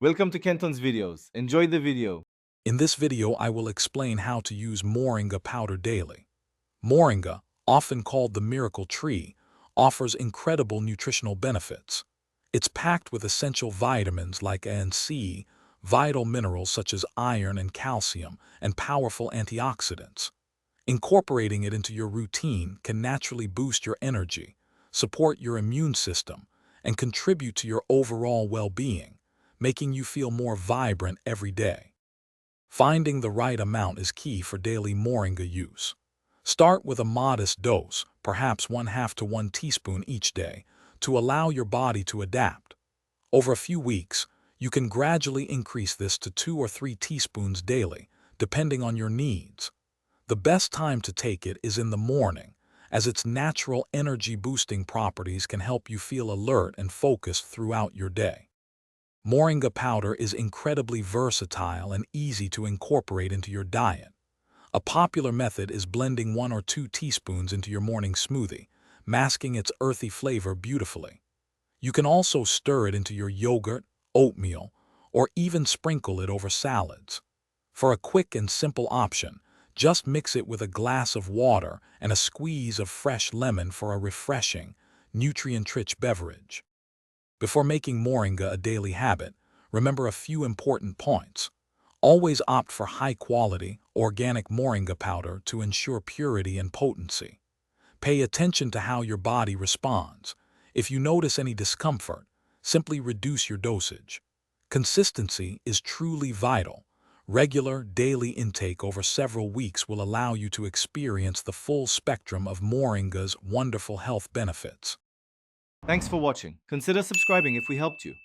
Welcome to Kenton's videos. Enjoy the video. In this video, I will explain how to use moringa powder daily. Moringa, often called the miracle tree, offers incredible nutritional benefits. It's packed with essential vitamins like A and C, vital minerals such as iron and calcium, and powerful antioxidants. Incorporating it into your routine can naturally boost your energy, support your immune system, and contribute to your overall well-being, making you feel more vibrant every day. Finding the right amount is key for daily moringa use. Start with a modest dose, perhaps 1/2 to 1 teaspoon each day, to allow your body to adapt. Over a few weeks, you can gradually increase this to 2 or 3 teaspoons daily, depending on your needs. The best time to take it is in the morning, as its natural energy-boosting properties can help you feel alert and focused throughout your day. Moringa powder is incredibly versatile and easy to incorporate into your diet. A popular method is blending 1 or 2 teaspoons into your morning smoothie, masking its earthy flavor beautifully. You can also stir it into your yogurt, oatmeal, or even sprinkle it over salads. For a quick and simple option, just mix it with a glass of water and a squeeze of fresh lemon for a refreshing, nutrient-rich beverage. Before making moringa a daily habit, remember a few important points. Always opt for high-quality, organic moringa powder to ensure purity and potency. Pay attention to how your body responds. If you notice any discomfort, simply reduce your dosage. Consistency is truly vital. Regular, daily intake over several weeks will allow you to experience the full spectrum of moringa's wonderful health benefits. Thanks for watching. Consider subscribing if we helped you.